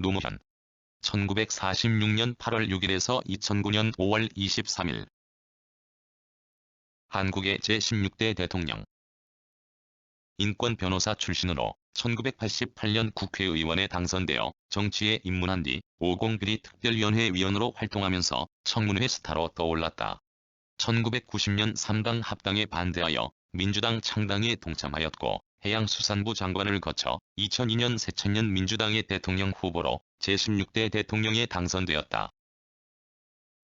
노무현 1946년 8월 6일에서 2009년 5월 23일 한국의 제16대 대통령. 인권변호사 출신으로 1988년 국회의원에 당선되어 정치에 입문한 뒤 501위 특별위원회 위원으로 활동하면서 청문회 스타로 떠올랐다. 1990년 3당 합당에 반대하여 민주당 창당에 동참하였고 해양수산부 장관을 거쳐 2002년 새천년 민주당의 대통령 후보로 제16대 대통령에 당선되었다.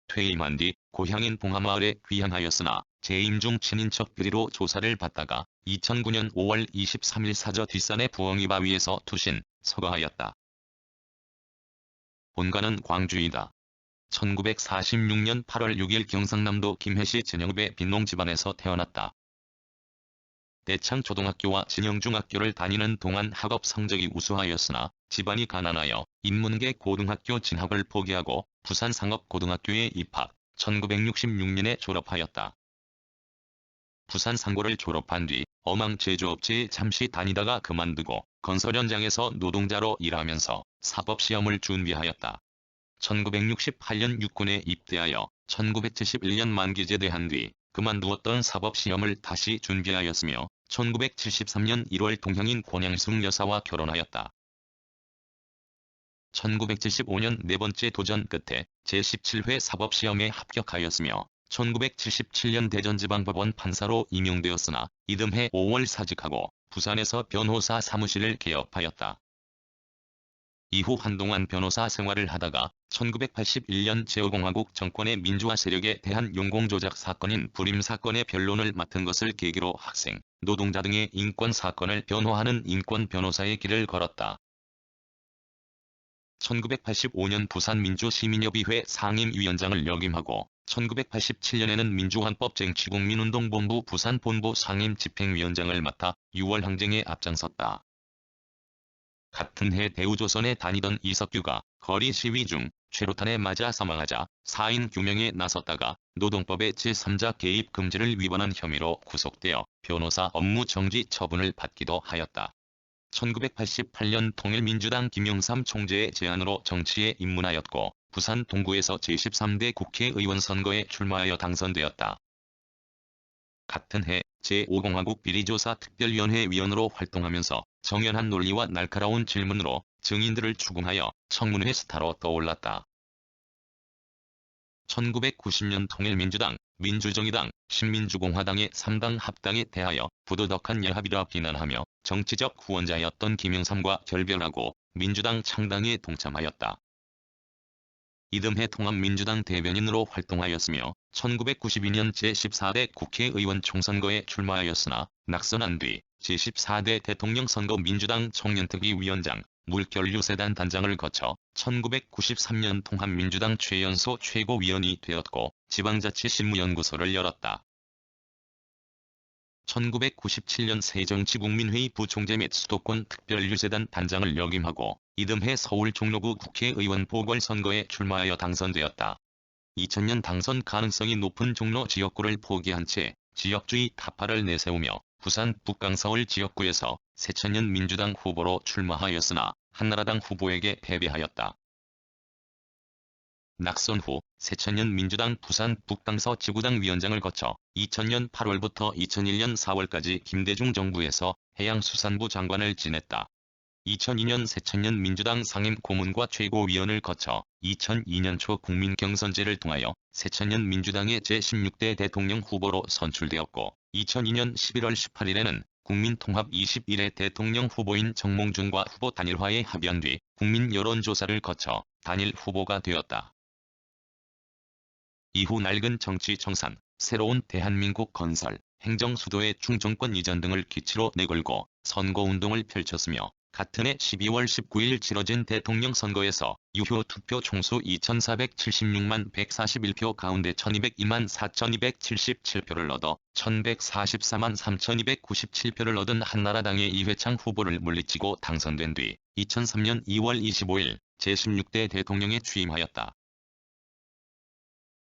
퇴임한 뒤 고향인 봉하마을에 귀향하였으나 재임 중 친인척 비리로 조사를 받다가 2009년 5월 23일 사저 뒷산의 부엉이 바위에서 투신, 서거하였다. 본가는 광주이다. 1946년 8월 6일 경상남도 김해시 진영읍의 빈농 집안에서 태어났다. 대창 초등학교와 진영중학교를 다니는 동안 학업 성적이 우수하였으나 집안이 가난하여 인문계 고등학교 진학을 포기하고 부산상업고등학교에 입학, 1966년에 졸업하였다. 부산상고를 졸업한 뒤 어망 제조업체에 잠시 다니다가 그만두고 건설 현장에서 노동자로 일하면서 사법시험을 준비하였다. 1968년 육군에 입대하여 1971년 만기 제대한 뒤 그만두었던 사법시험을 다시 준비하였으며 1973년 1월 동형인 권양숙 여사와 결혼하였다. 1975년 네 번째 도전 끝에 제17회 사법시험에 합격하였으며 1977년 대전지방법원 판사로 임용되었으나 이듬해 5월 사직하고 부산에서 변호사 사무실을 개업하였다. 이후 한동안 변호사 생활을 하다가 1981년 제5공화국 정권의 민주화 세력에 대한 용공조작 사건인 불임사건의 변론을 맡은 것을 계기로 학생, 노동자 등의 인권사건을 변호하는 인권변호사의 길을 걸었다. 1985년 부산민주시민협의회 상임위원장을 역임하고 1987년에는 민주헌법쟁취국민운동본부 부산본부 상임집행위원장을 맡아 6월 항쟁에 앞장섰다. 같은 해 대우조선에 다니던 이석규가 거리 시위 중 최루탄에 맞아 사망하자 사인 규명에 나섰다가 노동법의 제3자 개입 금지를 위반한 혐의로 구속되어 변호사 업무 정지 처분을 받기도 하였다. 1988년 통일민주당 김영삼 총재의 제안으로 정치에 입문하였고 부산 동구에서 제13대 국회의원 선거에 출마하여 당선되었다. 같은 해 제5공화국 비리조사 특별위원회 위원으로 활동하면서 정연한 논리와 날카로운 질문으로 증인들을 추궁하여 청문회 스타로 떠올랐다. 1990년 통일민주당, 민주정의당, 신민주공화당의 3당 합당에 대하여 부도덕한 열합이라 비난하며 정치적 후원자였던 김영삼과 결별하고 민주당 창당에 동참하였다. 이듬해 통합민주당 대변인으로 활동하였으며 1992년 제14대 국회의원 총선거에 출마하였으나 낙선한 뒤 제14대 대통령 선거 민주당 청년특위위원장, 물결유세단 단장을 거쳐 1993년 통합민주당 최연소 최고위원이 되었고 지방자치신무연구소를 열었다. 1997년 새정치국민회의 부총재 및 수도권 특별유세단 단장을 역임하고 이듬해 서울 종로구 국회의원 보궐선거에 출마하여 당선되었다. 2000년 당선 가능성이 높은 종로 지역구를 포기한 채 지역주의 타파를 내세우며 부산 북강서울 지역구에서 새천년 민주당 후보로 출마하였으나 한나라당 후보에게 패배하였다. 낙선 후 새천년 민주당 부산 북강서 지구당 위원장을 거쳐 2000년 8월부터 2001년 4월까지 김대중 정부에서 해양수산부 장관을 지냈다. 2002년 새천년 민주당 상임 고문과 최고위원을 거쳐 2002년 초 국민경선제를 통하여 새천년 민주당의 제16대 대통령 후보로 선출되었고 2002년 11월 18일에는 국민통합 21회 대통령 후보인 정몽준과 후보 단일화에 합의한 뒤 국민 여론조사를 거쳐 단일 후보가 되었다. 이후 낡은 정치 청산, 새로운 대한민국 건설, 행정 수도의 중정권 이전 등을 기치로 내걸고 선거운동을 펼쳤으며 같은 해 12월 19일 치러진 대통령 선거에서 유효 투표 총수 2476만 141표 가운데 1202만 4277표를 얻어 1144만 3297표를 얻은 한나라당의 이회창 후보를 물리치고 당선된 뒤 2003년 2월 25일 제16대 대통령에 취임하였다.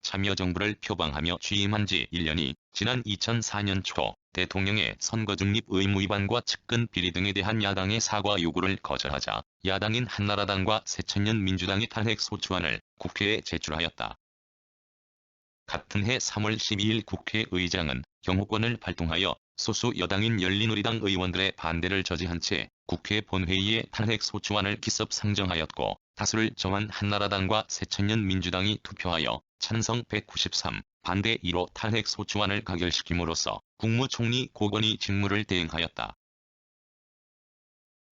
참여정부를 표방하며 취임한 지 1년이 지난 2004년 초 대통령의 선거 중립 의무 위반과 측근 비리 등에 대한 야당의 사과 요구를 거절하자 야당인 한나라당과 새천년 민주당이 탄핵 소추안을 국회에 제출하였다. 같은 해 3월 12일 국회의장은 경호권을 발동하여 소수 여당인 열린우리당 의원들의 반대를 저지한 채 국회 본회의에 탄핵 소추안을 기습 상정하였고, 다수를 정한 한나라당과 새천년 민주당이 투표하여 찬성 193, 반대 2로 탄핵 소추안을 가결시킴으로써 국무총리 고건희 직무를 대행하였다.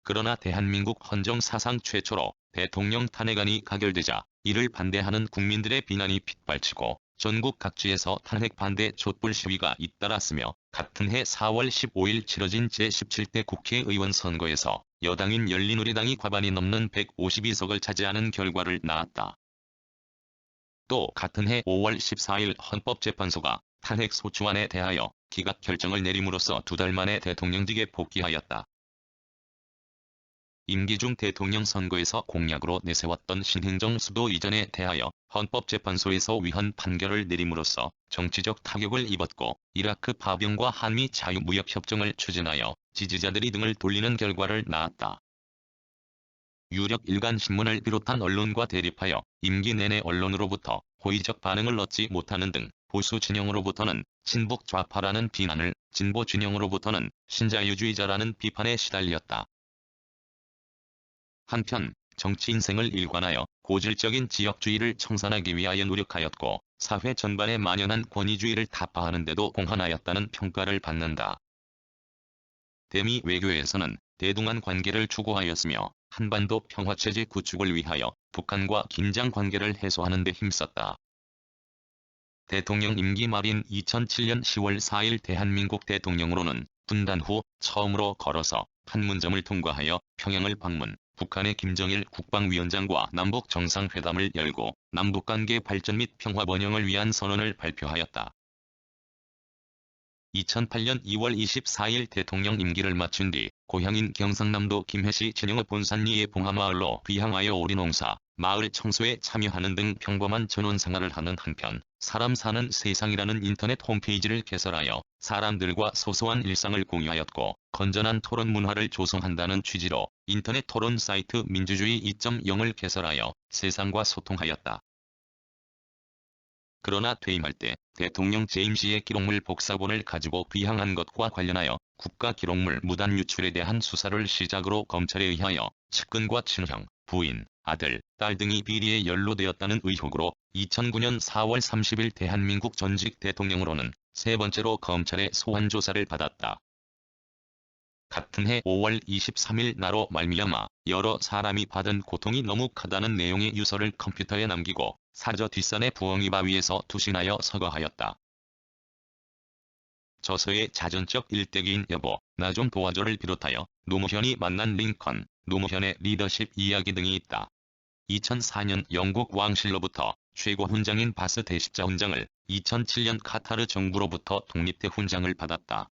그러나 대한민국 헌정 사상 최초로 대통령 탄핵안이 가결되자 이를 반대하는 국민들의 비난이 빗발치고 전국 각지에서 탄핵 반대 촛불 시위가 잇따랐으며, 같은 해 4월 15일 치러진 제17대 국회의원 선거에서 여당인 열린우리당이 과반이 넘는 152석을 차지하는 결과를 낳았다. 또 같은 해 5월 14일 헌법재판소가 탄핵 소추안에 대하여 기각 결정을 내림으로써 2달 만에 대통령직에 복귀하였다. 임기 중 대통령 선거에서 공약으로 내세웠던 신행정 수도 이전에 대하여 헌법재판소에서 위헌 판결을 내림으로써 정치적 타격을 입었고, 이라크 파병과 한미 자유무역협정을 추진하여 지지자들이 등을 돌리는 결과를 낳았다. 유력 일간신문을 비롯한 언론과 대립하여 임기 내내 언론으로부터 호의적 반응을 얻지 못하는 등 보수 진영으로부터는 친북 좌파라는 비난을, 진보 진영으로부터는 신자유주의자라는 비판에 시달렸다. 한편 정치 인생을 일관하여 고질적인 지역주의를 청산하기 위하여 노력하였고, 사회 전반에 만연한 권위주의를 타파하는 데도 공헌하였다는 평가를 받는다. 대미 외교에서는 대동한 관계를 추구하였으며 한반도 평화체제 구축을 위하여 북한과 긴장 관계를 해소하는 데 힘썼다. 대통령 임기 말인 2007년 10월 4일 대한민국 대통령으로는 분단 후 처음으로 걸어서 판문점을 통과하여 평양을 방문, 북한의 김정일 국방위원장과 남북 정상회담을 열고 남북관계 발전 및 평화 번영을 위한 선언을 발표하였다. 2008년 2월 24일 대통령 임기를 마친 뒤 고향인 경상남도 김해시 진영읍 본산리의 봉하마을로 귀향하여 오리농사, 마을 청소에 참여하는 등 평범한 전원생활을 하는 한편, 사람 사는 세상이라는 인터넷 홈페이지를 개설하여 사람들과 소소한 일상을 공유하였고, 건전한 토론 문화를 조성한다는 취지로 인터넷 토론 사이트 민주주의 2.0을 개설하여 세상과 소통하였다. 그러나 퇴임할 때 대통령 재임 시의 기록물 복사본을 가지고 귀향한 것과 관련하여 국가기록물 무단 유출에 대한 수사를 시작으로 검찰에 의하여 측근과 친형, 부인, 아들, 딸 등이 비리에 연루되었다는 의혹으로 2009년 4월 30일 대한민국 전직 대통령으로는 세 번째로 검찰의 소환조사를 받았다. 같은 해 5월 23일 나로 말미암아 여러 사람이 받은 고통이 너무 크다는 내용의 유서를 컴퓨터에 남기고 사저 뒷산의 부엉이 바위에서 투신하여 서거하였다. 저서의 자전적 일대기인 여보, 나 좀 도와줘를 비롯하여 노무현이 만난 링컨, 노무현의 리더십 이야기 등이 있다. 2004년 영국 왕실로부터 최고 훈장인 바스 대십자 훈장을, 2007년 카타르 정부로부터 독립대 훈장을 받았다.